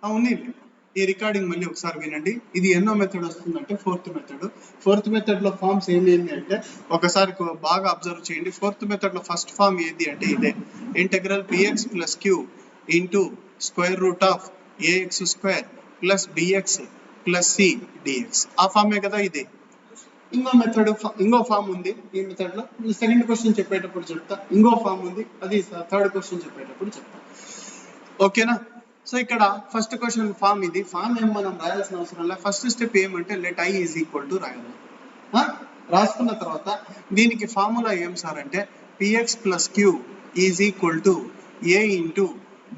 అవునండి. ఈ రికార్డింగ్ మళ్ళీ ఒకసారి వినండి. ఇది ఎన్నో మెథడ్ వస్తుందంటే ఫోర్త్ మెథడ్ లో ఫార్మ్స్ ఏమేమి అంటే ఒకసారి బాగా అబ్జర్వ్ చేయండి. ఫోర్త్ మెథడ్ లో ఫస్ట్ ఫార్మ్ ఏది అంటే ఇదే integral p x plus q into square root of AX square plus bx plus c d x. ఆ ఫార్మే కదా ఇది. ఇంకో ఫామ్ ఉంది ఈ మెథడ్ లో. సెకండ్ క్వశ్చన్ చెప్పేటప్పుడు చెప్తా. ఇంకో ఫామ్ ఉంది, అది థర్డ్ క్వశ్చన్ చెప్పేటప్పుడు చెప్తా. ఓకేనా? సో ఇక్కడ ఫస్ట్ క్వశ్చన్ ఫామ్ ఇది. ఫామ్ ఏం మనం రాయాల్సిన అవసరం లేదు. ఫస్ట్ స్టెప్ ఏమంటే let I is equal to రాయాలి. రాసుకున్న తర్వాత దీనికి ఫార్ములా ఏం సార్ అంటే px plus q is equal to a into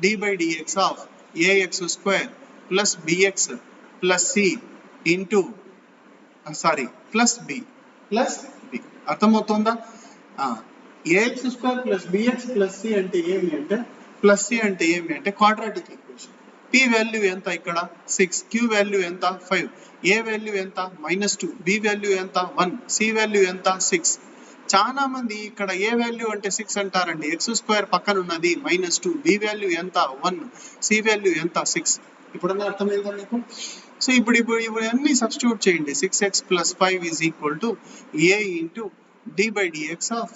d by dx of AX square plus bx plus c into plus b. అర్థమవుతుందా? Ax square plus bx plus c అంటే ఏమి అంటే క్వాడ్రాటిక్ ఈక్వేషన్. పి వాల్యూ ఎంత ఇక్కడ 6, queue value ఎంత 5, ఏ value ఎంత -2, B value ఎంత 1, C value ఎంత 6. చాలా మంది ఇక్కడ ఏ వాల్యూ అంటే 6 అంటారండి. ఎక్స్ స్క్వేర్ పక్కన ఉన్నది -2, బి వాల్యూ ఎంత 1, సి వాల్యూ ఎంత 6. ఇప్పుడన్నా అర్థమైందా మీకు? సో ఇప్పుడు అన్ని సబ్స్టిట్యూట్ చేయండి. 6x + 5 is equal to a into d by dx of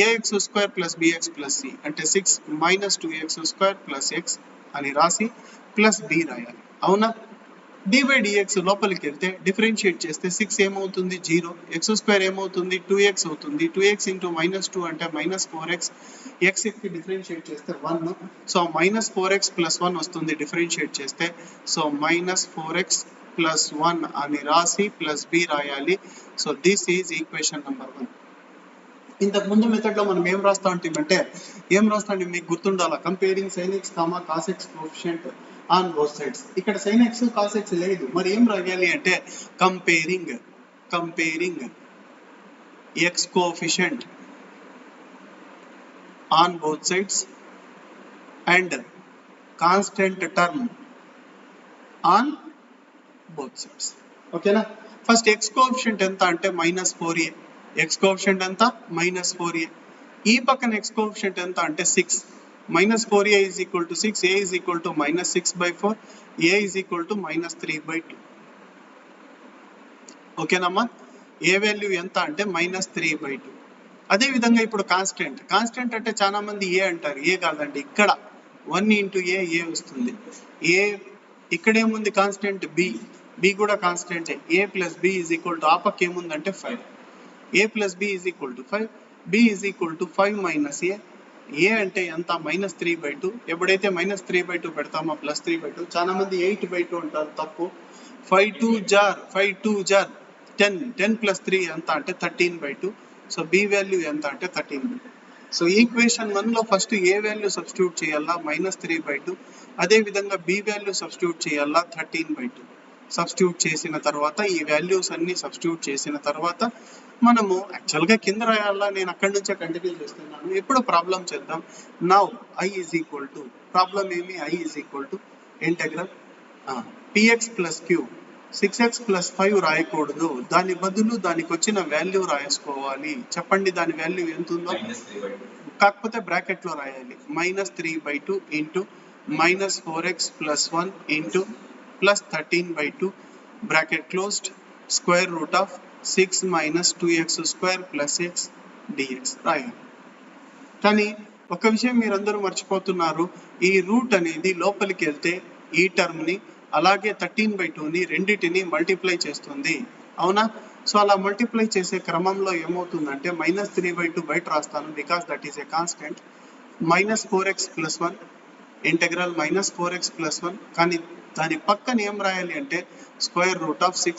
AX square plus bx plus c అంటే 6 - 2x స్క్వేర్ ప్లస్ ఎక్స్ అని రాసి ప్లస్ బి రాయాలి. అవునా? డి బై డిఎక్స్ లోపలికి వెళ్తే డిఫరెన్షియేట్ చేస్తే 6 ఏమవుతుంది 0, ఎక్స్ స్క్వేర్ ఏమవుతుంది 2x అవుతుంది. 2x ఇంటూ -2 అంటే -4x. ఎక్స్ కి డిఫరెన్షియేట్ చేస్తే 1. సో -4x + 1 వస్తుంది డిఫరెన్షియేట్ చేస్తే. సో -4x + 1 అని రాసి ప్లస్ బి రాయాలి. So this is equation number 1. ఇంతకు ముందు మెథడ్ లో మనం ఏం రాస్తా ఉంటామంటే మీకు గుర్తుండాలా, comparing sin x, cos x coefficient on both sides. ఇక్కడ sin x cos x లేదు, మరి ఏం రాయాలి అంటే comparing x coefficient on both sides and constant term on both sides. ఓకేనా? ఫస్ట్ x కోఎఫిషియంట్ ఎంత అంటే -4a. x కోఎఫిషియంట్ ఎంత -4a. ఈ పక్కన x కోఎఫిషియంట్ ఎంత అంటే 6. -4a is equal to 6, a is equal to -6/4, a is equal to -3/2. ఓకేనమ్మా? ఏ value ఎంత అంటే -3/2. అదే విధంగా ఇప్పుడు కాన్స్టెంట్ అంటే చాలా మంది ఏ అంటారు. ఏ కాదండి, ఇక్కడ 1 × a వస్తుంది. ఏ ఇక్కడ ఏముంది కాన్స్టెంట్ బి కూడా కాన్స్టెంటే. a + b is equal to ఆ పక్క ఏముందంటే 5. a + b is equal to 5, b is equal to 5 - a. ఏ అంటే ఎంత -3/2. ఎప్పుడైతే -3/2 పెడతామో +3/2. చాలా మంది 8/2 అంటారు, తప్పు. 5 2 jar 10 + 3 ఎంత అంటే 13/2. సో b వాల్యూ ఎంత అంటే 13/2. సో ఈక్వేషన్ 1 లో ఫస్ట్ ఏ వాల్యూ సబ్స్టిట్యూట్ చేయాలా -3/2. అదే విధంగా b వాల్యూ సబ్స్టిట్యూట్ చేయాలా 13/2. సబ్స్టిట్యూట్ చేసిన తర్వాత ఈ వాల్యూస్ అన్ని సబ్స్టిట్యూట్ చేసిన తర్వాత మనము యాక్చువల్గా కింద రాయాలా, నేను అక్కడి నుంచే కంటిన్యూ చేస్తున్నాను. ఎప్పుడు ప్రాబ్లం చేద్దాం. Now I is equal to problem ఏమి, I is equal to integral px + q 6x + 5 రాయకూడదు. దాని బదులు దానికి వచ్చిన వాల్యూ రాసుకోవాలి. చెప్పండి దాని వాల్యూ ఎంత ఉందో. కాకపోతే బ్రాకెట్ లో రాయాలి. -3/2 into -4x + 1 into +13/2 bracket closed square root of 6 - 2x square plus x dx రాయాలి. కానీ ఒక విషయం మీరందరూ మర్చిపోతున్నారు. ఈ రూట్ అనేది లోపలికి వెళ్తే ఈ టర్మ్ ని అలాగే 13/2ని రెండింటిని మల్టిప్లై చేస్తుంది. అవునా? సో అలా మల్టిప్లై చేసే క్రమంలో ఏమవుతుందంటే -3/2 బయట రాస్తాను, because that is a constant. -4x + 1 integral -4x + 1. కానీ దాని పక్కన ఏం రాయాలి అంటే square root of 6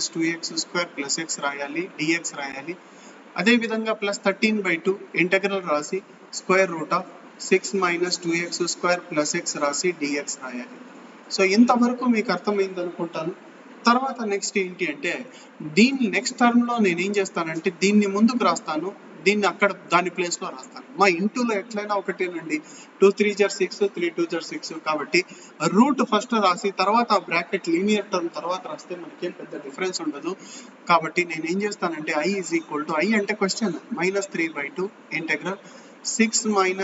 - 2x square plus x రాయాలి, dx రాయాలి. అదే విధంగా +13/2 ఇంటెగ్రల్ రాసి square root of 6 - 2x square plus x రాసి dx రాయాలి. సో ఇంతవరకు మీకు అర్థమైంది అనుకుంటాను. తర్వాత నెక్స్ట్ ఏంటి అంటే దీన్ని నెక్స్ట్ టర్మ్ లో నేను ఏం చేస్తానంటే దీన్ని ముందుకు రాస్తాను, దీన్ని అక్కడ దాని ప్లేస్ లో రాస్తాను. మా ఇంటూలో ఎట్లయినా ఒకటేనండి. 2 3 jar 6, 3 2 jar 6. కాబట్టి రూట్ ఫస్ట్ రాసి తర్వాత బ్రాకెట్ లీనియర్ టర్మ్ తర్వాత రాస్తే మనకేం పెద్ద డిఫరెన్స్ ఉండదు. కాబట్టి నేను ఏం చేస్తానంటే I is equal to, I అంటే question, -3/2 integral 6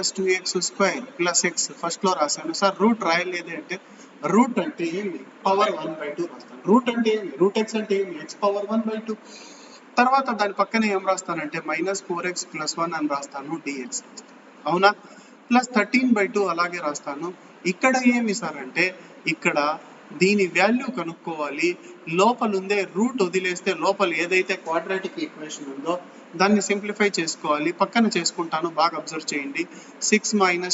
- 2x square plus x first లో రాశాను. సార్ రూట్ రాయలేదు అంటే రూట్ అంటే ఏమి పవర్ 1/2 రాస్తాను. రూట్ అంటే ఏమి రూట్ ఎక్స్ అంటే ఏమి ఎక్స్ పవర్ 1/2. తర్వాత దాని పక్కనే ఏం రాస్తానంటే -4x + 1 అని రాస్తాను, dx. అవునా? ప్లస్ 13/2 అలాగే రాస్తాను. ఇక్కడ ఏమి సార్ అంటే ఇక్కడ దీని వాల్యూ కనుక్కోవాలి. లోపల ఉందే రూట్ వదిలేస్తే లోపల ఏదైతే క్వాడ్రాటిక్ ఈక్వేషన్ ఉందో దాన్ని సింప్లిఫై చేసుకోవాలి. పక్కన చేసుకుంటాను, బాగా అబ్జర్వ్ చేయండి. 6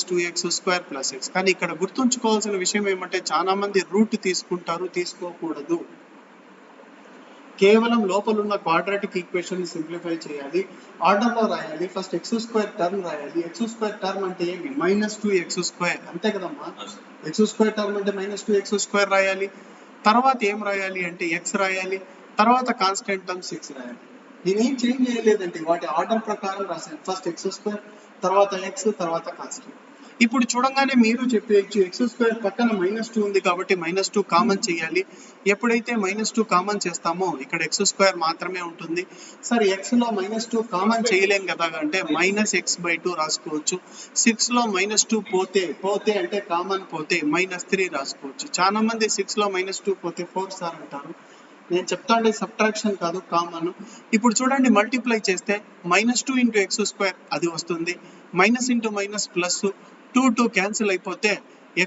- 2x² + x. కానీ ఇక్కడ గుర్తుంచుకోవాల్సిన విషయం ఏమంటే చాలా మంది రూట్ తీసుకుంటారు, తీసుకోకూడదు. కేవలం లోపల ఉన్న క్వాడ్రాటిక్ ఈక్వేషన్ ని సింప్లిఫై చేయాలి, ఆర్డర్ లో రాయాలి. ఫస్ట్ x² టర్మ్ రాయాలి. x² టర్మ్ అంటే ఏమి -2x², అంతే కదమ్మా. x² టర్మ్ అంటే -2x² రాయాలి. తర్వాత ఏం రాయాలి అంటే x రాయాలి. తర్వాత కాన్స్టెంట్ టర్మ్ 6 రాయాలి. నేనేం చేంజ్ చేయలేదండి, వాటి ఆర్డర్ ప్రకారం రాశాను. ఫస్ట్ x², తర్వాత x, తర్వాత కాన్స్టెంట్. ఇప్పుడు చూడంగానే మీరు చెప్పేయచ్చు x² పక్కన -2 ఉంది కాబట్టి -2 కామన్ చేయాలి. ఎప్పుడైతే -2 కామన్ చేస్తామో ఇక్కడ x² మాత్రమే ఉంటుంది. సరే x లో -2 కామన్ చేయలేం కదా అంటే -x/2 రాసుకోవచ్చు. 6 లో -2 పోతే అంటే కామన్ పోతే -3 రాసుకోవచ్చు. చాలా మంది 6 లో -2 పోతే 4 సార్ అంటారు. నేను చెప్తా అంటే సబ్ట్రాక్షన్ కాదు, కామన్. ఇప్పుడు చూడండి, మల్టిప్లై చేస్తే -2 × x² అది వస్తుంది. Minus into minus plus, 2 cancel అయిపోతే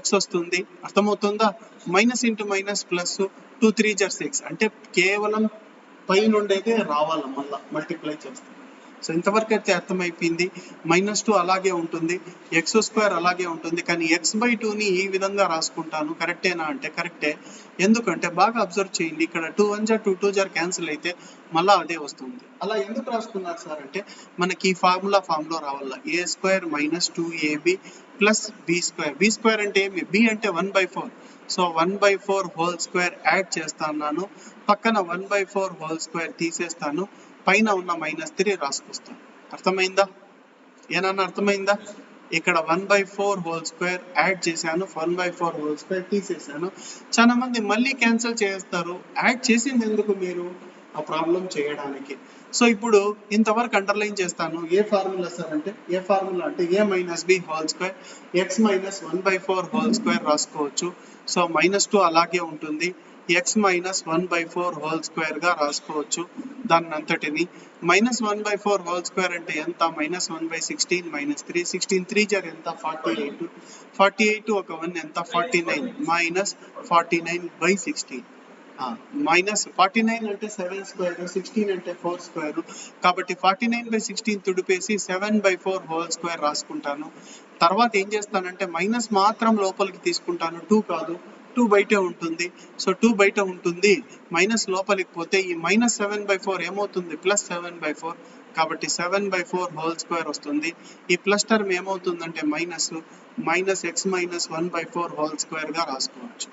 x వస్తుంది. అర్థమవుతుందా? మైనస్ ఇంటూ మైనస్ ప్లస్, 2 3 = 6 అంటే కేవలం పైన ఉండేదే రావాలి మళ్ళా మల్టిప్లై చేస్తే. సో ఇంతవరకు అయితే అర్థమైపోయింది. -2 అలాగే ఉంటుంది, x² అలాగే ఉంటుంది. కానీ x/2ని ఈ విధంగా రాసుకుంటాను. కరెక్టేనా అంటే కరెక్టే. ఎందుకంటే బాగా అబ్జర్వ్ చేయండి, ఇక్కడ 2 1 * 2 2 * క్యాన్సిల్ అయితే మళ్ళా అదే వస్తుంది. అలా ఎందుకు రాసుకున్నారు సార్ అంటే మనకి ఈ ఫార్ములా లో రావాల. a² - 2ab + b². b² అంటే ఏమి? b అంటే 1/4. సో 1/4² యాడ్ చేస్తాను. పక్కన 1/4² తీసేస్తాను. పైన ఉన్న -3 రాసుకొస్తాను. అర్థమైందా? ఏనన్నా అర్థమైందా? ఇక్కడ 1/4² యాడ్ చేశాను, 1/4² తీసేసాను. చాలా మంది మళ్ళీ క్యాన్సిల్ చేస్తారు. యాడ్ చేసింది ఎందుకు మీరు? ఆ ప్రాబ్లం చేయడానికి. సో ఇప్పుడు ఇంతవరకు అండర్లైన్ చేస్తాను. ఏ ఫార్ములా సార్ అంటే ఏ ఫార్ములా అంటే a - b² x - 1/4² రాసుకోవచ్చు. సో -2 అలాగే ఉంటుంది, x - 1/4² గా రాసుకోవచ్చు దాన్ని అంతటిని. -1/4² అంటే ఎంత? -1/16 - 3 16 3 * ఎంత? 48. 48 ఒక 1 ఎంత? 49 - 49/16. -49 అంటే 7², 16 అంటే 4². కాబట్టి 49/16 తుడిపేసి 7/4² రాసుకుంటాను. తర్వాత ఏం చేస్తానంటే మైనస్ మాత్రం లోపలికి తీసుకుంటాను, 2 కాదు. 2 బయటే ఉంటుంది. సో 2 బయట ఉంటుంది, మైనస్ లోపలికి పోతే ఈ -7/4 ఏమవుతుంది? +7/4. కాబట్టి 7/4² వస్తుంది. ఈ ప్లస్ టర్మ్ ఏమవుతుందంటే -x - 1/4² గా రాసుకోవచ్చు.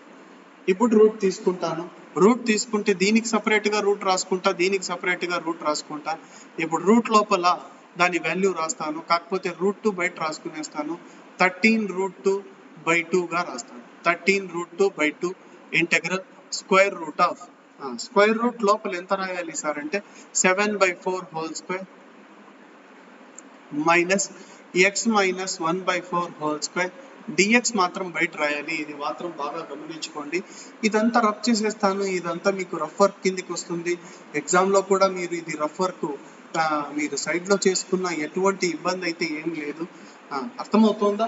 ఇప్పుడు రూట్ తీసుకుంటాను. రూట్ తీసుకుంటే దీనికి సపరేట్ గా రూట్ రాసుకుంటా, దీనికి సపరేట్ గా రూట్ రాసుకుంటా. ఇప్పుడు రూట్ లోపల దాని వాల్యూ రాస్తాను, కాకపోతే √2 బయట రాసుకునేస్తాను. 13√2/2 గా రాస్తాను. 13√2/2 integral square root of square root లోపల ఎంత రాయాలి సార్ అంటే 7/4² మైనస్ x - 1/4² dx మాత్రం బయట రాయాలి. ఇది మాత్రం బాగా గమనించుకోండి. ఇదంతా రఫ్ చేసేస్తాను. ఇదంతా మీకు రఫ్ వర్క్ కిందికి వస్తుంది. ఎగ్జామ్ లో కూడా మీరు ఇది రఫ్ వర్క్ మీరు సైడ్ లో చేసుకున్న ఎటువంటి ఇబ్బంది అయితే ఏం లేదు. అర్థమవుతుందా?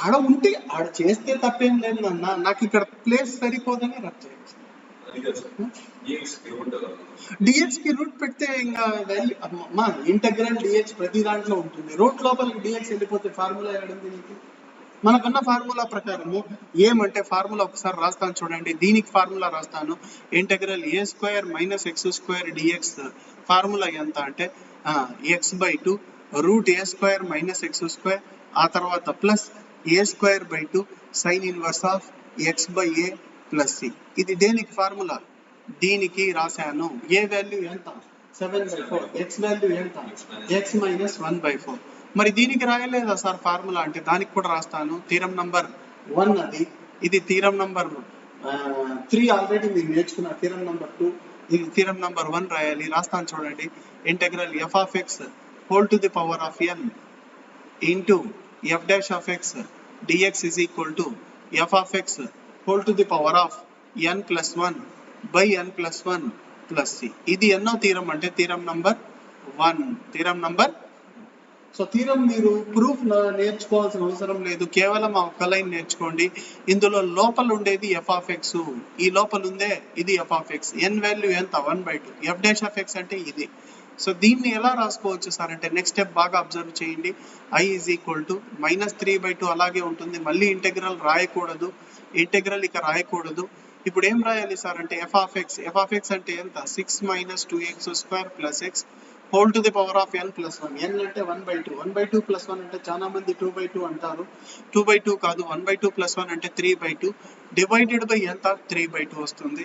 ఆడ ఉంటే ఆడ చేస్తే తప్పేం లేదు అన్న, నాకు ఇక్కడ ప్లేస్ సరిపోదని రఫ్ చేయొచ్చు. dx కి రూట్ పెడితే ఇంకా మా ఇంటెగ్రల్ dx ప్రతి దాంట్లో ఉంటుంది. రూట్ లోపలికి dx వెళ్ళిపోతే ఫార్ములా ఏడుంది నీకు? మనకున్న ఫార్ములా ప్రకారము ఏమంటే ఫార్ములా ఒకసారి రాస్తాను చూడండి. దీనికి ఫార్ములా రాస్తాను. Integral a² - x² dx formula ఎంత అంటే x/2 √a² - x², ఆ తర్వాత plus a²/2 sin inverse of x/a + c. ఇది దేనికి ఫార్ములా? దీనికి రాశాను. ఏ వాల్యూ ఎంత? 7/4. x వాల్యూ ఎంత? x - 1/4. మరి దీనికి రాయలేదా సార్ ఫార్ములా అంటే దానికి కూడా రాస్తాను. థీరం నంబర్ 1 అది. ఇది థీరం నంబర్ 3 ఆల్రెడీ మీరు నేర్చుకున్న. థీరం నంబర్ 2 ఇది థీరం నంబర్ 1 రాయాలి. రాస్తాను చూడండి. Integral f(x) whole to the power of n into f' of x dx is equal to f of x whole to the power of n plus 1 by n plus 1 plus c. ఇది ఎన్నో theorem అంటే theorem number 1. Theorem number. So theorem మీరు proof నేర్చుకోవాల్సిన అవసరం లేదు, కేవలం ఆ ఒక్క లైన్ నేర్చుకోండి. ఇందులో లోపల ఉండేది ఎఫ్ ఆఫ్ ఎక్స్, ఈ లోపల ఉందే ఇది f of x. N value ఎంత 1/2, ఎఫ్ డాష్ ఆఫ్ ఎక్స్ అంటే ఇది. సో దీన్ని ఎలా రాసుకోవచ్చు సార్ అంటే నెక్స్ట్ స్టెప్ బాగా అబ్జర్వ్ చేయండి. ఐ ఈజ్ ఈక్వల్ టు -3/2 అలాగే ఉంటుంది, మళ్ళీ ఇంటెగ్రల్ రాయకూడదు, ఇంటెగ్రల్ ఇక రాయకూడదు. ఇప్పుడు ఏం రాయాలి సార్ అంటే ఎఫ్ ఆఫ్ ఎక్స్ అంటే ఎంత 6 - 2x² + x whole to the power of n plus 1. n అంటే 1/2, 1/2 + 1 అంటే చాలా మంది 2/2 అంటారు. 2/2 కాదు, 1/2 + 1 అంటే 3/2 డివైడెడ్ బై ఎంత 3/2 వస్తుంది.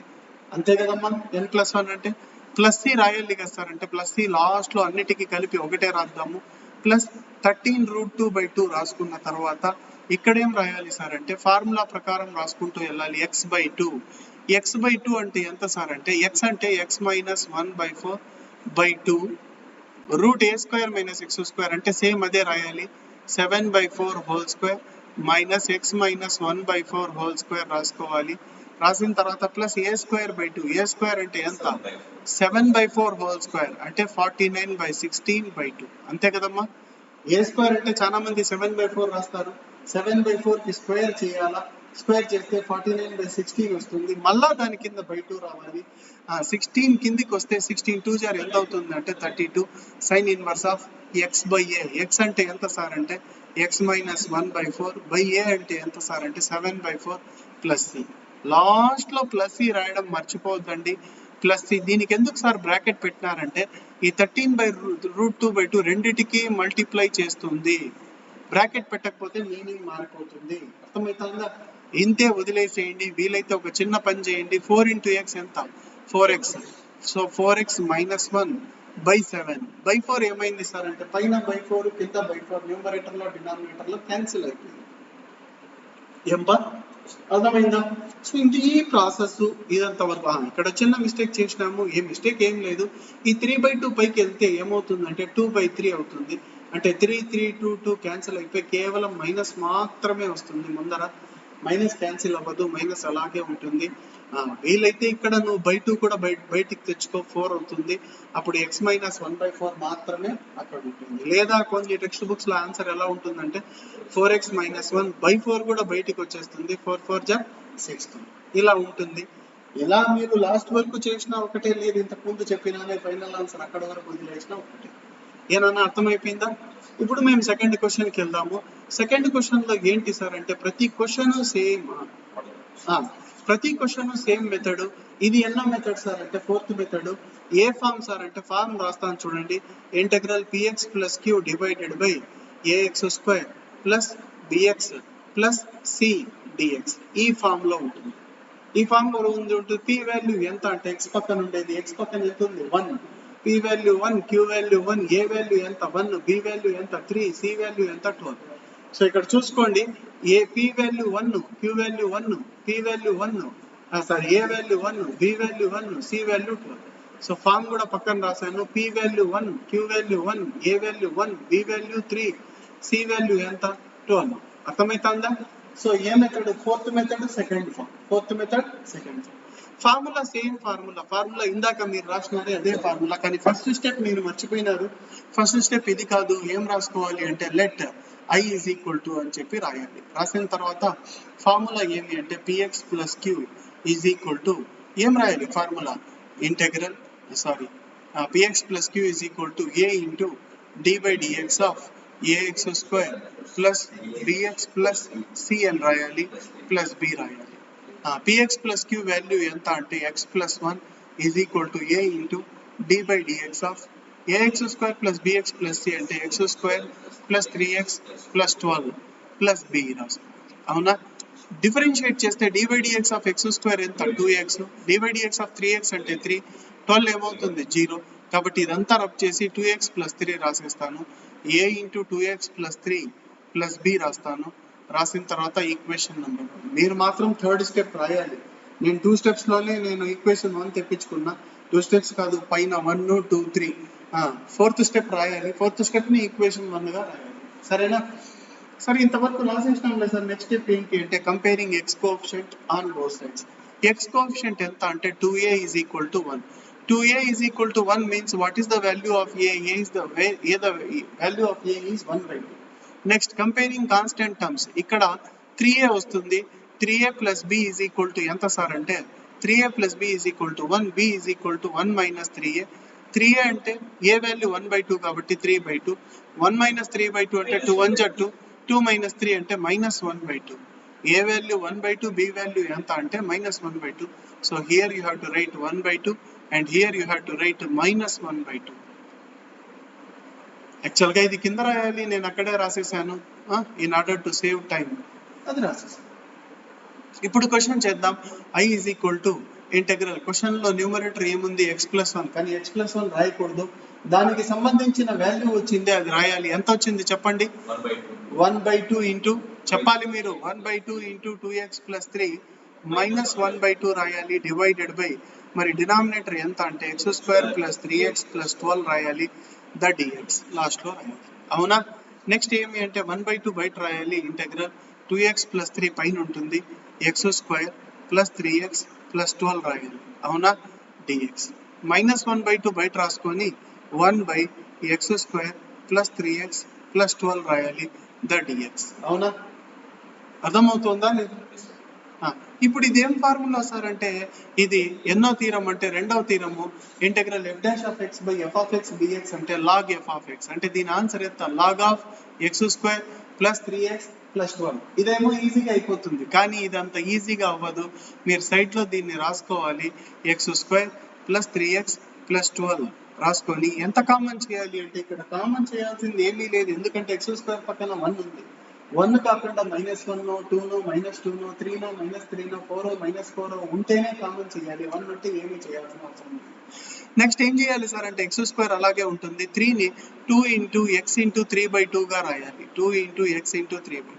అంతే కదమ్మా. n + 1 అంటే ప్లస్ సి రాయాలి కదా సార్ అంటే ప్లస్ సి లాస్ట్ లో అన్నిటికీ కలిపి ఒకటే రాద్దాము. ప్లస్ 13√2/2 రాసుకున్న తర్వాత ఇక్కడ ఏం రాయాలి సార్ అంటే ఫార్ములా ప్రకారం రాసుకుంటూ వెళ్ళాలి. x/2 అంటే ఎంత సార్ అంటే x అంటే x - 1/4/2 √a² - x² అంటే సేమ్ అదే రాయాలి. 7/4² మైనస్ x - 1/4² రాసుకోవాలి. రాసిన తర్వాత ప్లస్ a²/2. a² అంటే ఎంత 7/4² అంటే 49/16/2. అంతే కదమ్మా. a² అంటే చాలా మంది 7/4 రాస్తారు. 7/4 కి స్క్వేర్ చేయాలా, స్క్వేర్ చేస్తే 49/16 వస్తుంది. మళ్ళా దాని కింద /2 రావాలి. 16 కిందికి వస్తే 16 2 జార్ ఎంత అవుతుంది అంటే 32. Sine inverse of x/a. x అంటే ఎంత సార్ అంటే x - 1/4/a అంటే ఎంత సార్ అంటే 7/4 ప్లస్ సి. లాస్ట్ లో ప్లస్ సి రాయడం మర్చిపోవద్దండి. ప్లస్ సి దీనికి ఎందుకు సార్ బ్రాకెట్ పెట్టినారంటే ఈ 13/√2/2 రెండిటికి మల్టిప్లై చేస్తుంది. బ్రాకెట్ పెట్టకపోతే మీనింగ్ మారిపోతుంది. అర్థమవుతుందా. ఇంతే వదిలేసేయండి. వీలైతే ఒక చిన్న పని చేయండి. 4 × x ఎంత 4x. సో 4x - 1/7/4 ఏమైంది సార్ అంటే పైన /4 కింద /4 న్యూమరేటర్ లో డినామినేటర్ లో క్యాన్సిల్ అయిపోయింది. ఏంబా అర్థమైందా. సో ఇంటి ఈ ప్రాసెస్ ఇదంతా వరకు ఇక్కడ చిన్న మిస్టేక్ చేసినాము. ఏ మిస్టేక్ ఏం లేదు. ఈ 3/2 పైకి వెళ్తే ఏమవుతుందంటే 2/3 అవుతుంది. అంటే 3 3 2 2 క్యాన్సిల్ అయిపోయి కేవలం మైనస్ మాత్రమే వస్తుంది. ముందర మైనస్ క్యాన్సిల్ అవ్వదు, మైనస్ అలాగే ఉంటుంది. వీలైతే ఇక్కడ నువ్వు /2 కూడా బయటికి తెచ్చుకో, 4 అవుతుంది. అప్పుడు x - 1/4 మాత్రమే అక్కడ ఉంటుంది. లేదా కొన్ని టెక్స్ట్ బుక్స్ లో ఆన్సర్ ఎలా ఉంటుందంటే 4x - 1/4 కూడా బయటికి వచ్చేస్తుంది. 4 4 జా 6 ఇలా ఉంటుంది. ఇలా మీరు లాస్ట్ వరకు చేసినా ఒకటే, లేదు ఇంతకు ముందు చెప్పినానే ఫైనల్ ఆన్సర్ అక్కడ వరకు వదిలేసినా ఒకటే. ఏనన్నా అర్థమైపోయిందా. ఇప్పుడు మేము సెకండ్ క్వశ్చన్ కి వెళ్దాము. సెకండ్ క్వశ్చన్ లో ఏంటి సార్ అంటే ప్రతి క్వశ్చన్ సేమ్ మెథడ్. ఇది ఎన్నో మెథడ్ సార్ అంటే 4th మెథడ్. ఏ ఫామ్ సార్ అంటే ఫామ్ రాస్తాను చూడండి. Integral px + q divided by ax² plus bx plus c dx. ఈ ఫామ్ లో ఉంటుంది. ఈ ఫామ్ లో ఉంటుంది. p వాల్యూ ఎంత అంటే x పక్కన ఉండేది, x పక్కన ఎంత ఉంది 1, p value 1, q value 1, a value ఎంత 1, b వాల్యూ ఎంత 3, c వాల్యూ ఎంత 12. సో ఇక్కడ చూసుకోండి. p value 1, q value 1, p value 1, sorry a value 1, b value 1, c value 12. So form కూడా పక్కన రాశాను. p value 1, q value 1, a value 1, b value 3, c value ఎంత 12. అర్థమవుతుందా. సో ఏ method 4th method second form. 4th method second form. Formula same formula ఇందాక మీరు రాసినారే అదే formula, కానీ ఫస్ట్ స్టెప్ మీరు మర్చిపోయినారు. ఫస్ట్ స్టెప్ ఇది కాదు. ఏం రాసుకోవాలి అంటే let i is equal to అని చెప్పి రాయాలి. రాసిన తర్వాత ఫార్ములా ఏమి అంటే px + q is equal to ఏం రాయాలి formula integral px + q is equal to a into d/dx of ax² plus bx plus c అని రాయాలి, ప్లస్ b రాయాలి. px + q వాల్యూ ఎంత అంటే x + 1 is equal to a into d/dx of ax² plus bx plus c అంటే x² plus 3x plus 12 plus b రాసుకోవాలి. అవునా. Differentiate చేస్తే d/dx of x² ఎంత 2x, d/dx ఆఫ్ 3x అంటే 3, 12 ఏమవుతుంది 0. కాబట్టి ఇదంతా రబ్ చేసి 2x plus 3 రాసేస్తాను. a into 2x plus 3 plus b రాస్తాను. రాసిన తర్వాత ఈక్వేషన్ నెంబర్ 1. మీరు మాత్రం థర్డ్ స్టెప్ రాయాలి. నేను 2 స్టెప్స్ లోనే నేను ఈక్వేషన్ 1 తెప్పించుకున్నా. 2 స్టెప్స్ కాదు, పైన 1 2 3 4th స్టెప్ రాయాలి. 4th స్టెప్ ని ఈక్వేషన్ 1 గా రాయాలి. సరేనా. సరే ఇంతవరకు రాసేసినాం లేదు సార్. నెక్స్ట్ స్టెప్ ఏంటి అంటే comparing X coefficient on both sides. X coefficient ఎంత అంటే 2a is equal to 1. 2a is equal to 1 means what is the value of a? A is the value of a is 1/2. Next comparing constant terms. ఇక్కడ 3a వస్తుంది. 3a plus b is equal to ఎంత sir అంటే 3a plus b is equal to 1, b is equal to 1 minus 3a. 3a అంటే a value 1/2 కాబట్టి 3/2. 1 minus 3/2 అంటే 2 1 జా 2. 2 minus 3 అంటే -1/2. a value 1/2, b value ఎంత అంటే -1/2. So here you have to write 1/2 and here you have to write -1/2. యాక్చువల్గా ఇది కింద రాయాలి, నేను అక్కడే రాసేసాను in order to save time, అది రాసేసాను. ఇప్పుడు క్వశ్చన్ చేద్దాం. i is equal to integral. Question లో న్యూమరేటర్ ఏముంది x+1, కానీ x+1 రాయకూడదు, దానికి సంబంధించిన వాల్యూ వచ్చింది అది రాయాలి. ఎంత వచ్చింది చెప్పండి? 1/2 ఇంటూ చెప్పాలి మీరు 1/2 ఇంటూ 2x + 3 -1/2 రాయాలి డివైడెడ్ బై మరి డినామినేటర్ ఎంత అంటే x² + 3x + 12 రాయాలి ద dx లాస్ట్ లో రాయాలి. అవునా? నెక్స్ట్ ఏమి అంటే 1/2 బయట రాయాలి, ఇంటెగ్రల్ 2x + 3 పైన ఉంటుంది, x² + 3x + 12 రాయాలి. అవునా? dx -1/2 బయట రాసుకొని 1/x² + 3x + 12 రాయాలి ద dx. అవునా? అర్థమవుతుందా లేదు? ఇప్పుడు ఇది ఏం ఫార్ములా సార్ అంటే ఇది ఎన్నో థీరం అంటే రెండవ థీరము. ఇంటెగ్రల్ f'(x/f(x) dx అంటే log f(x). అంటే దీని ఆన్సర్ ఎంత? log of x² + 3x + 12. ఇదేమో ఈజీగా అయిపోతుంది, కానీ ఇది అంత ఈజీగా అవ్వదు. మీరు సైట్ లో దీన్ని రాసుకోవాలి. x² + 3x + 12 రాసుకొని ఎంత కామన్ చేయాలి అంటే ఇక్కడ కామన్ చేయాల్సింది ఏమీ లేదు, ఎందుకంటే x² పక్కన 1 ఉంది. 1 కాకుండా -1, 2, -2, 3, -3, 4, -4 ఉంటేనే కామన్ చేయాలి. 1 అంటే ఏమీ చేయాల్సిన అవసరం లేదు. నెక్స్ట్ ఏం చేయాలి సార్ అంటే x² అలాగే ఉంటుంది, 3ని 2 × x × 3/2 గా రాయాలి. 2 × x × 3/2.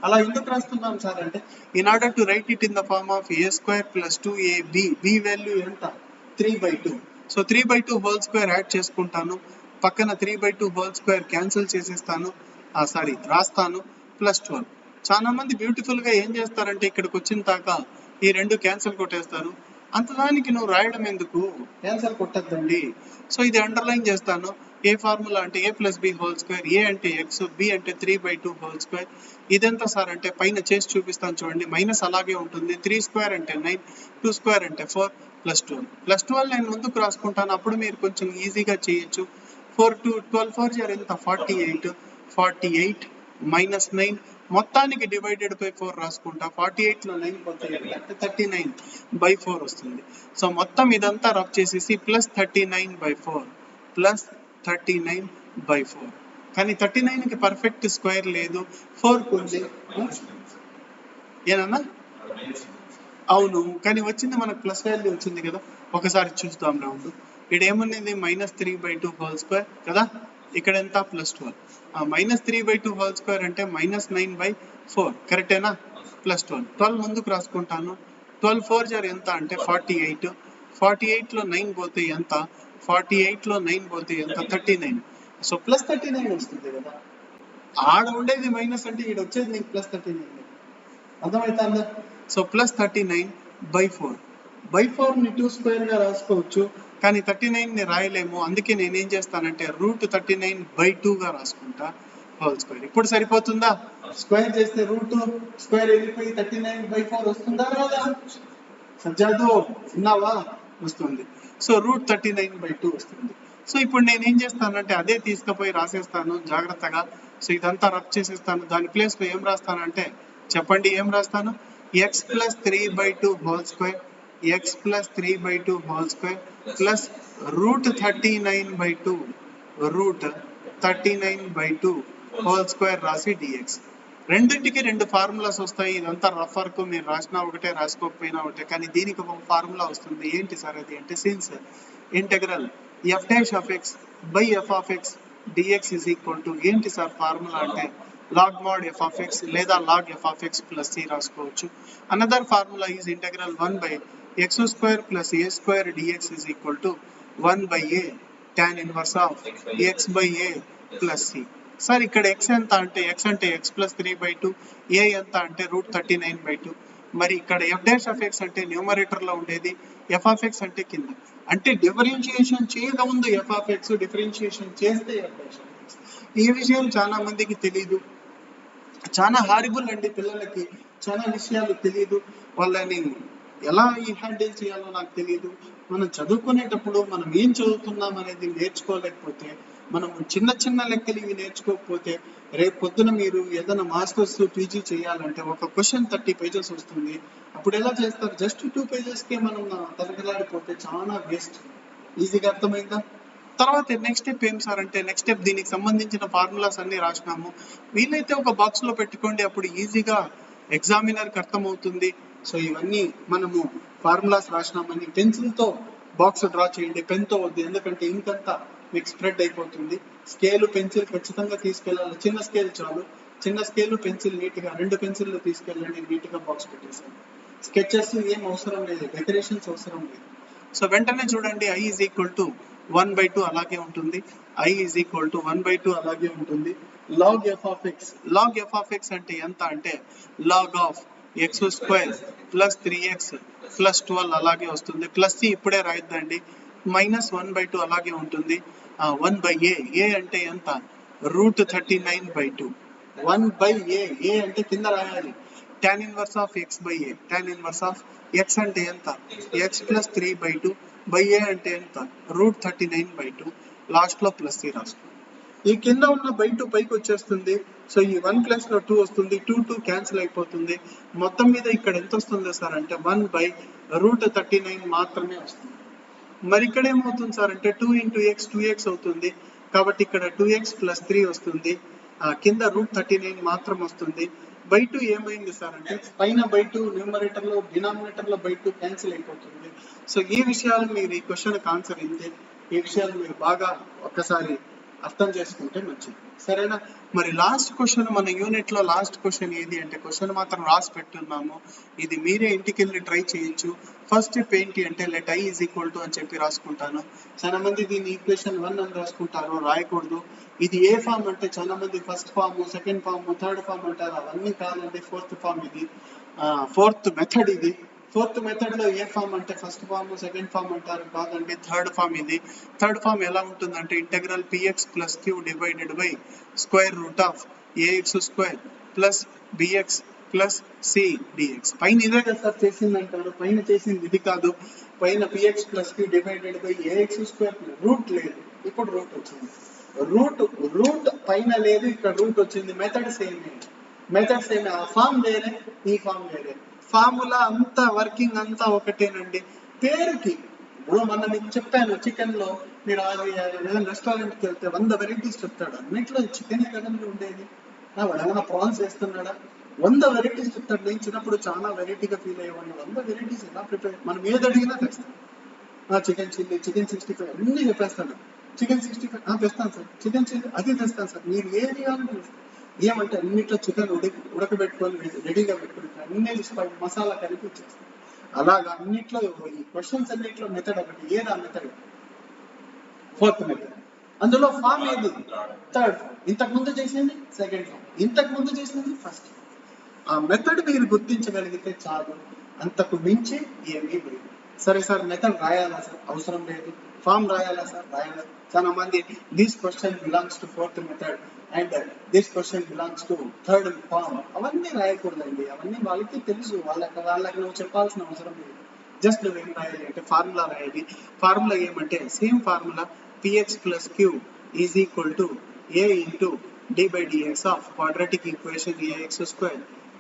అలా ఎందుకు రాస్తున్నాం సార్ అంటే in order to write it in the form of a² + 2ab. b value ఎంత? 3/2. సో 3/2 హోల్ స్క్వేర్ యాడ్ చేసుకుంటాను, పక్కన 3/2 హోల్ స్క్వేర్ క్యాన్సిల్ చేసేస్తాను, రాస్తాను +12. చాలా మంది బ్యూటిఫుల్ గా ఏం చేస్తారంటే ఇక్కడికి వచ్చిన దాకా ఈ రెండు క్యాన్సిల్ కొట్టేస్తారు. అంతదానికి నువ్వు రాయడం ఎందుకు? క్యాన్సిల్ కొట్టద్దండి. సో ఇది అండర్లైన్ చేస్తాను. ఏ ఫార్ములా అంటే a + b హోల్ స్క్వేర్, ఏ అంటే x, b అంటే 3/2 హోల్ స్క్వేర్. ఇదెంత సార్ అంటే పైన చేసి చూపిస్తాను చూడండి, మైనస్ అలాగే ఉంటుంది. 3² అంటే 9, 2² అంటే 4 +12. +12 నేను ముందుకు రాసుకుంటాను, అప్పుడు మీరు కొంచెం ఈజీగా చేయొచ్చు. 4 2 12 4 ఎంత? 48. 48 -9 మొత్తానికి డివైడెడ్ బై 4 రాసుకుంటా. 48 లో 9 పోతే అంటే 39/4 వస్తుంది. సో మొత్తం ఇదంతా రబ్ చేసేసి +39/4 +39/4. కానీ 39కి పర్ఫెక్ట్ స్క్వేర్ లేదు, 4 ఉంది. ఏనన్నా? అవును, కానీ వచ్చింది మనకు ప్లస్ వాల్యూ వచ్చింది కదా, ఒకసారి చూద్దాం రౌండ్. ఇక్కడ ఏముంది? -3/2 హోల్ స్క్వేర్ కదా, ఇక్కడ ఎంత? +12. -3/2 హోల్ స్క్వేర్ అంటే -9/4 కరెక్టేనా? +12. 12 ముందుకు రాసుకుంటాను. 12 4 జర్ ఎంత అంటే 48. 48 లో 9 పోతే ఎంత? 48 లో 9 పోతే ఎంత? 39. సో +39 వస్తుంది కదా. ఆడ ఉండేది మైనస్ అంటే ఇక్కడ వచ్చేది నీకు +39. అర్థమవుతుందా? సో +39/4. 4 ని 2² గా రాసుకోవచ్చు, కానీ 39ని రాయలేము. అందుకే నేనేం చేస్తానంటే √39/2 గా రాసుకుంటా హోల్ స్క్వేర్. ఇప్పుడు సరిపోతుందా? స్క్వేర్ చేస్తే √2² వెళ్ళిపోయి 39/4 వస్తుందా రాదా? సజ్జాదు ఉన్నావా? వస్తుంది. సో √39/2 వస్తుంది. సో ఇప్పుడు నేను ఏం చేస్తానంటే అదే తీసుకుపోయి రాసేస్తాను జాగ్రత్తగా. సో ఇదంతా రబ్ చేసేస్తాను. దాని ప్లేస్ లో ఏం రాస్తానంటే చెప్పండి, ఏం రాస్తాను? x + 3/2 whole square, x + 3/2 whole square plus √39/2 √39/2 whole square రాసి dx. రెండింటికి రెండు ఫార్ములాస్ వస్తాయి. ఇదంతా రఫ్ వర్క్, మీరు రాసినా ఒకటే రాసుకోకపోయినా ఒకటే, కానీ దీనికి ఒక ఫార్ములా వస్తుంది. ఏంటి సార్ అది అంటే since integral f'(x/f(x) dx is equal to ఏంటి సార్ ఫార్ములా అంటే log mod f(x) లేదా log f(x + c) రాసుకోవచ్చు. Another formula is integral 1/x² + a² dx is equal to 1/a tan inverse of x/a + c. Sir ఇక్కడ X ఎంత అంటే X అంటే X plus 3/2, ఏ ఎంత అంటే √39/2. మరి ఇక్కడ ఎఫ్ డాష్ ఆఫ్ ఎక్స్ అంటే న్యూమరేటర్ లో ఉండేది, ఎఫ్ ఆఫ్ ఎక్స్ అంటే కింద. అంటే డిఫరెన్షియేషన్ చేయక ముందు ఎఫ్ ఆఫ్ ఎక్స్, డిఫరెన్షియేషన్ చేస్తే ఎఫ్ డాష్ ఆఫ్ ఎక్స్. ఈ విషయం చాలా మందికి తెలియదు, చాలా హారిబుల్ అండి. పిల్లలకి చాలా విషయాలు తెలియదు, వాళ్ళని ఎలా ఈ హ్యాండిల్ చేయాలో నాకు తెలియదు. మనం చదువుకునేటప్పుడు మనం ఏం చదువుతున్నాం అనేది నేర్చుకోలేకపోతే, మనం చిన్న చిన్న లెక్కలు ఇవి నేర్చుకోకపోతే, రేపు పొద్దున మీరు ఏదైనా మాస్టర్స్ పీజీ చేయాలంటే ఒక క్వశ్చన్ 30 pages వస్తుంది. అప్పుడు ఎలా చేస్తారు? జస్ట్ 2 pagesకే మనం తలకలాడిపోతే చాలా వేస్ట్. ఈజీగా అర్థమైందా? తర్వాత నెక్స్ట్ స్టెప్ ఏం సార్ అంటే, నెక్స్ట్ స్టెప్ దీనికి సంబంధించిన ఫార్ములాస్ అన్ని రాసినాము, వీలైతే ఒక బాక్స్ లో పెట్టుకోండి, అప్పుడు ఈజీగా ఎగ్జామినర్కి అర్థమవుతుంది. సో ఇవన్నీ మనము ఫార్ములాస్ రాసినామని పెన్సిల్ తో బాక్స్ డ్రా చేయండి, పెన్ తో వద్దు, ఎందుకంటే ఇంక్ అంతా మీకు స్ప్రెడ్ అయిపోతుంది. స్కేల్ పెన్సిల్ ఖచ్చితంగా తీసుకెళ్ళాలి, చిన్న స్కేల్ చాలు, చిన్న స్కేల్ పెన్సిల్ నీట్ గా 2 పెన్సిల్ తీసుకెళ్ళండి, నీట్ గా బాక్స్ పెట్టేసాను. స్కెచెస్ ఏం అవసరం లేదు, డెకరేషన్స్ అవసరం లేదు. సో వెంటనే చూడండి, i ఈజ్ ఈక్వల్ టు 1/2 అలాగే ఉంటుంది, i ఈజ్ ఈక్వల్ టు 1/2 అలాగే ఉంటుంది. Log f of x, log f of x అంటే ఎంత అంటే log of x² plus 3x plus 12 అలాగే వస్తుంది. ప్లస్ సి ఇప్పుడే రాయొద్దండి, -1/2 అలాగే ఉంటుంది. 1/a, ఏ అంటే ఎంత? √39/2. 1/a, ఏ అంటే కింద రాయాలి tan inverse of x/a, tan inverse of x అంటే ఎంత? x ప్లస్ 3/2 బై a అంటే ఎంత? √39/2. లాస్ట్ లో ప్లస్ సి రాసుకోండి. ఈ కింద ఉన్న /2 పైకి వచ్చేస్తుంది. సో ఈ 1 ప్లస్ లో 2 వస్తుంది, 2 క్యాన్సిల్ అయిపోతుంది. మొత్తం మీద ఇక్కడ ఎంత వస్తుంది సార్ అంటే 1/√39 మాత్రమే వస్తుంది. మరి ఇక్కడ ఏమవుతుంది సార్ అంటే 2 × x 2x అవుతుంది, కాబట్టి ఇక్కడ 2x ప్లస్ 3 వస్తుంది, కింద √39 మాత్రం వస్తుంది. /2 ఏమైంది సార్ అంటే పైన /2 న్యూమరేటర్ లో, డినామినేటర్ లో /2 క్యాన్సిల్ అయిపోతుంది. సో ఈ విషయాలు మీరు ఈ క్వశ్చన్ ఆన్సర్ ఇంతే. ఈ విషయాలు మీరు బాగా ఒక్కసారి అర్థం చేసుకుంటే మంచిది, సరేనా? మరి లాస్ట్ క్వశ్చన్ మన యూనిట్ లో లాస్ట్ క్వశ్చన్ ఏది అంటే, క్వశ్చన్ మాత్రం రాసి పెట్టున్నాము, ఇది మీరే ఇంటికి వెళ్ళి ట్రై చేయొచ్చు. ఫస్ట్ స్టెప్ ఏంటి అంటే let i is equal to అని చెప్పి రాసుకుంటాను. చాలా మంది దీన్ని ఈక్వేషన్ 1 అని రాసుకుంటారు, రాయకూడదు. ఇది ఏ ఫామ్ అంటే చాలా మంది first form, second form, third form అంటారు, అవన్నీ కాదండి. ఫోర్త్ ఫామ్ ఇది, ఫోర్త్ మెథడ్ ఇది. ఫోర్త్ మెథడ్ లో ఏ ఫామ్ అంటే ఫస్ట్ ఫామ్, సెకండ్ ఫామ్ అంటారు, కాదండి థర్డ్ ఫామ్ ఇది. థర్డ్ ఫామ్ ఎలా ఉంటుందంటే integral px plus q divided by square root of ax² plus bx plus c dx. పైన ఇదే కదా సార్ చేసింది అంటారు, పైన చేసింది ఇది కాదు. పైన px plus q divided by ax² root లేదు, ఇప్పుడు రూట్ వచ్చింది. రూట్ పైన లేదు, ఇక్కడ రూట్ వచ్చింది. మెథడ్ సేమ్, మెథడ్ సేమ్, ఆ ఫామ్ వేరే, ఈ ఫామ్ వేరే. ఫార్ములా అంతా వర్కింగ్ అంతా ఒకటేనండి, పేరుకి. ఇప్పుడు మొన్న మీకు చెప్పాను, చికెన్ లో మీరు ఏదైనా రెస్టారెంట్కి వెళ్తే 100 వెరైటీస్ చెప్తాడు, అన్నింటిలో చికెన్ కదండి ఉండేది. వాడు ఏమైనా ప్రాన్స్ చేస్తున్నాడా? 100 వెరైటీస్ చెప్తాడు. నేను చిన్నప్పుడు చాలా వెరైటీగా ఫీల్ అయ్యేవాడిని, 100 వెరైటీస్ ఎలా ప్రిపేర్, మనం ఏది అడిగినా తెస్తాం. చికెన్ చిల్లీ, చికెన్ 65 అన్ని చెప్పేస్తాడు. చికెన్ 65 తెస్తాను సార్, చికెన్ చిల్లీ అది తెస్తాను సార్, మీరు ఏది కావాలంటే తెస్తాను. ఏమంటే అన్నిట్లో చికెన్ ఉడకబెట్టుకొని రెడీగా పెట్టుకుని అన్ని మసాలా కలిపి ఇచ్చేస్తాం. అలాగా అన్నిట్లో ఈ క్వశ్చన్స్ అన్నిట్లో మెథడ్ ఒకటి, ఏది ఆ మెథడ్? Fourth method. అందులో ఫామ్ ఏది? Third form. ఇంతకు ముందు చేసింది సెకండ్ ఫామ్, ఇంతకు ముందు చేసింది ఫస్ట్ ఫామ్. ఆ మెథడ్ మీరు గుర్తించగలిగితే చాలు, అంతకు మించి ఏమీ లేదు. సరే సార్ మెథడ్ రాయాలా సార్? అవసరం లేదు. ఫామ్ రాయాలా సార్? రాయాలా. చాలా మంది this question belongs to fourth method and this question belongs to third form, అవన్నీ రాయకూడదండి. అవన్నీ వాళ్ళకి తెలుసు, వాళ్ళకి నువ్వు చెప్పాల్సిన అవసరం లేదు. జస్ట్ నువ్వేం రాయాలి అంటే ఫార్ములా రాయాలి. ఫార్ములా ఏమంటే same formula, px plus q is equal to a into d/dx of quadratic equation ax²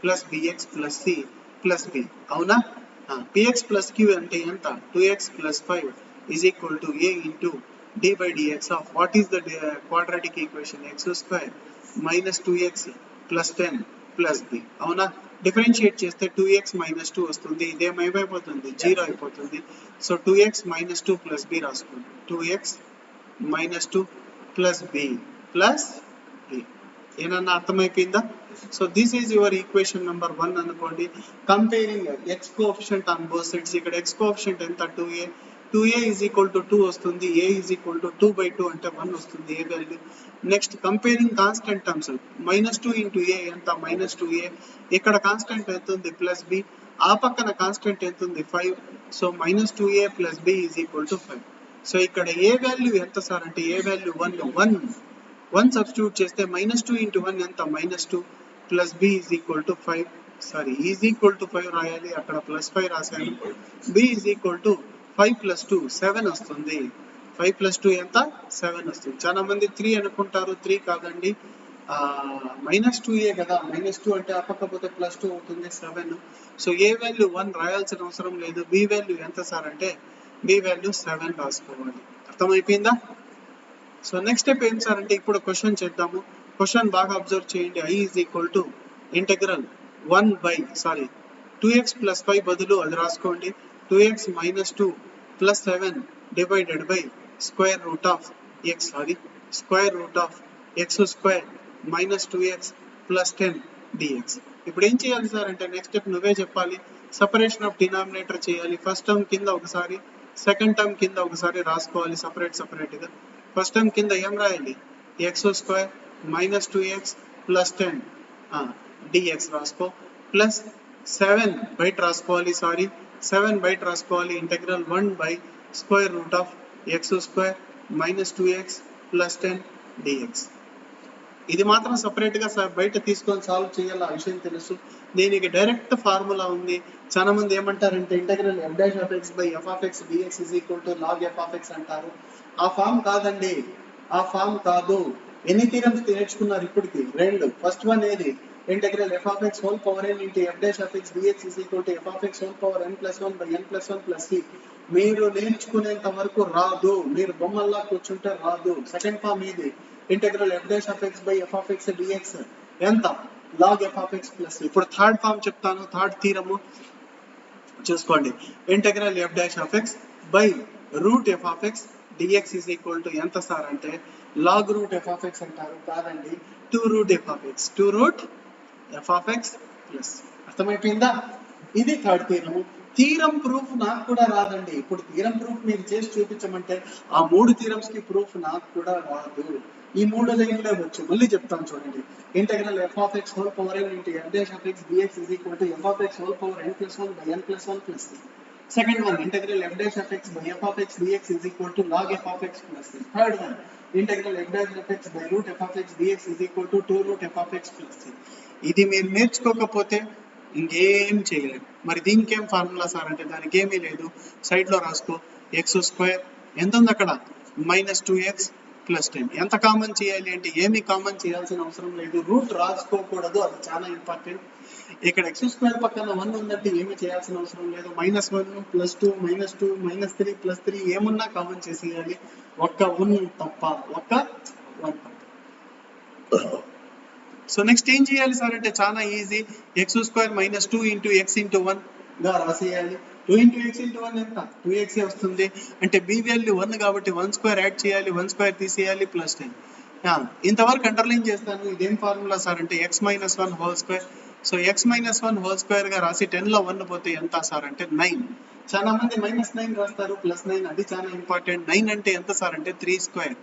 plus bx plus c plus b. అవునా? px ప్లస్ q అంటే ఎంత? 2x plus 5 is equal to a into d/dx of what is the quadratic equation? x² minus 2x plus 10 plus b. అవునా? Differentiate చేస్తే 2x minus 2 వస్తుంది, ఇదేమైపోతుంది? 0 అయిపోతుంది. So 2x minus 2 plus b రాసుకోండి. 2x minus 2 plus b plus b. ఏనన్నా అర్థమైపోయిందా? So this is your equation number 1 అనుకోండి. Comparing x coefficient on both sides. ఇక్కడ x coefficient ఎంత? 2a, 2a is equal to 2 వస్తుంది, a is equal to 2/2 అంటే 1 వస్తుంది a value. Next comparing constant terms, -2 into a ఎంత -2a, ఇక్కడ constant ఎంత ఉంది ప్లస్ b, ఆ పక్కన కాన్స్టెంట్ ఎంత ఉంది 5, so -2a plus b is equal to 5. So ఇక్కడ a వాల్యూ ఎంత సార్ అంటే a వాల్యూ 1 సబ్స్టిట్యూట్ చేస్తే -2 into 1 ఎంత -2 plus b is equal to 5, sorry is equal to 5 రాయాలి, అక్కడ +5 రాశాను. b is equal to 5 plus 2 7 వస్తుంది, 5 plus 2 ఎంత 7 వస్తుంది. చాలా మంది 3 అనుకుంటారు, 3 కాదండి, -2a కదా, -2 అంటే అప్పకపోతే +2 అవుతుంది 7. సో a వాల్యూ 1 రాయాల్సిన అవసరం లేదు, b వాల్యూ ఎంత సార్ అంటే b వాల్యూ 7 రాసుకోవాలి. అర్థమైపోయిందా? సో నెక్స్ట్ స్టెప్ ఏం సార్ అంటే ఇప్పుడు క్వశ్చన్ చేద్దాము. క్వశ్చన్ బాగా అబ్జర్వ్ చేయండి. i is equal to integral 2x plus 5 బదులు అది రాసుకోండి, 2x minus 2 plus 7 divided by square root of x square minus 2x plus 10 dx. ఇప్పుడు ఏం చేయాలి సార్ అంటే నెక్స్ట్ స్టెప్ నువ్వే చెప్పాలి. సపరేషన్ ఆఫ్ డినామినేటర్ చేయాలి. ఫస్ట్ టర్మ్ కింద ఒకసారి, సెకండ్ టర్మ్ కింద ఒకసారి రాసుకోవాలి సెపరేట్ గా. ఫస్ట్ టర్మ్ కింద ఏం రాయాలి, x square minus 2x plus 10 dx రాసుకో, ప్లస్ 7 బయట రాసుకోవాలి, 7 బయట రాసుకోవాలి, integral 1 by square root of x square minus 2x plus 10 dx. ఇది మాత్రం సపరేట్ గా బయట తీసుకొని సాల్వ్ చేయాలి, ఆ విషయం తెలుసు. దీనికి డైరెక్ట్ ఫార్ములా ఉంది. చాలా మంది ఏమంటారంటే integral f'(x) by f(x) dx is equal to log f(x) అంటారు. ఆ ఫామ్ కాదండి, ఆ ఫామ్ కాదు. ఎన్ని థీరమ్స్ నేర్చుకున్నారు ఇప్పటికి? 2. ఫస్ట్ వన్ ఏది, integral f(x) whole power n into f'(x) dx is equal to f(x) whole power n plus 1 by n plus 1 plus c. మీరు నేర్చుకునేంత వరకు రాదు, మీరు బొమ్మల్లా కూర్చుంటే రాదు. సెకండ్ ఫామ్ ఇది, integral f'(x) by f(x) dx ఎంత, log f(x) plus c. ఇప్పుడు third form చెప్తాను, థర్డ్ థీరము చూసుకోండి. Integral f'(x) by root f(x) dx is equal to ఎంత సార్ అంటే log root f(x) అంటారు, కాదండి 2 root f(x) plus. అర్థమైపోయిందా? ఇది థర్డ్ థీరము. థీరం ప్రూఫ్ నాకు కూడా రాదండి. ఇప్పుడు థీరం ప్రూఫ్ మీరు చేసి చూపించమంటే ఆ 3 థీరమ్స్ కి ప్రూఫ్ నాకు కూడా రాదు. ఈ 3 లైన్లే వచ్చు. మళ్ళీ చెప్తాను చూడండి. Integral f(x) whole power n into f'(x) dx is equal to f(x) whole power n plus 1 by n plus 1 plus c. Second one, integral f'(x) by f(x) dx is equal to log f(x) plus c. Third one, integral f'(x) by root f(x) dx is equal to 2 root f(x) plus c. ఇది మీరు నేర్చుకోకపోతే ఇంకేం చేయలేదు. మరి దీనికి ఏం formula sir అంటే దానికి ఏమీ లేదు, సైడ్ లో రాసుకో. x స్క్వేర్ ఎంత ఉంది అక్కడ, -2x plus 10. ఎంత కామన్ చేయాలి అంటే ఏమి కామన్ చేయాల్సిన అవసరం లేదు, రూట్ రాసుకోకూడదు, అది చాలా ఇంపార్టెంట్. ఇక్కడ x స్క్వేర్ పక్కన 1 ఉందంటే ఏమి చేయాల్సిన అవసరం లేదు. -1 +2 -2 -3 +3 ఏమున్నా కామన్ చేసేయాలి, ఒక్క 1 తప్ప, ఒక్క 1 తప్ప. సో నెక్స్ట్ ఏం చేయాలి సార్ అంటే చాలా easy, x square -2 into x into 1 గా రాసేయాలి. 2 into x into 1 ఎంత, 2x వస్తుంది. అంటే b వాల్యూ 1 కాబట్టి 1 స్క్వేర్ యాడ్ చేయాలి, 1 స్క్వేర్ తీసేయాలి, ప్లస్ 10. ఇంతవరకు అండర్లైన్ చేస్తాను. ఇదేం ఫార్ములా సార్ అంటే x - 1 whole square. So x - 1 whole square గా రాసి 10 లో 1 పోతే ఎంత సార్ అంటే 9. చాలా మంది -9 రాస్తారు, +9, అది చాలా ఇంపార్టెంట్. 9 అంటే ఎంత సార్ అంటే 3 స్క్వేర్.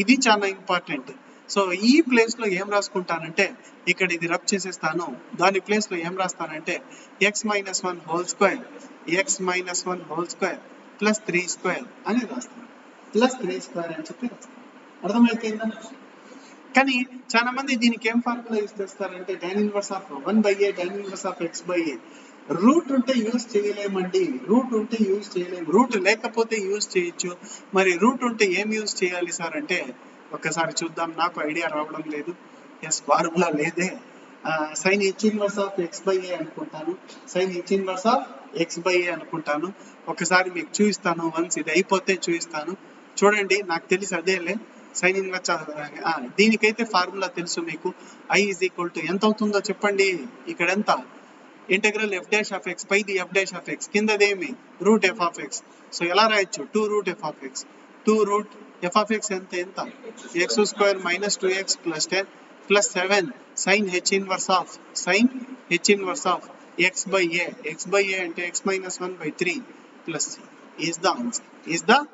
ఇది చాలా ఇంపార్టెంట్. సో ఈ ప్లేస్ లో ఏం రాసుకుంటానంటే ఇక్కడ ఇది రబ్ చేసేస్తాను, దాని ప్లేస్ లో ఏం రాస్తానంటే x - 1 whole square plus 3 square అని రాస్తాను, +3 స్క్వేర్ అని చెప్పి రాస్తాను. అర్థమైపోయిందా? కానీ చాలా మంది దీనికి ఏం ఫార్ములా యూజ్ చేస్తారంటే tan inverse of 1/a tan inverse of x/a. Root ఉంటే యూజ్ చేయలేమండి, రూట్ ఉంటే యూజ్ చేయలేము, రూట్ లేకపోతే యూజ్ చేయొచ్చు. మరి రూట్ ఉంటే ఏం యూజ్ చేయాలి సార్ అంటే ఒక్కసారి చూద్దాం. నాకు ఐడియా రావడం లేదు, ఎస్ ఫార్ములా లేదే. sin h inverse of x/a అనుకుంటాను, sin h inverse of x/a అనుకుంటాను. ఒకసారి మీకు చూపిస్తాను, వన్స్ ఇది అయిపోతే చూపిస్తాను. చూడండి, నాకు తెలిసి అదేలే sin ఇన్వర్స్. దీనికైతే ఫార్ములా తెలుసు మీకు. i is equal to ఎంత అవుతుందో చెప్పండి. ఇక్కడ ఎంత, ఇంటెగ్రల్ f'(x) పై ది f'(x), కిందదేమి రూట్ f(x). సో ఎలా రాయొచ్చు, 2 root f(x). 2 root f(x) ఎంత x square -2x plus 10 plus 7 sin h inverse of x/a. x/a అంటే x - 1/3 plus c is the answer. is the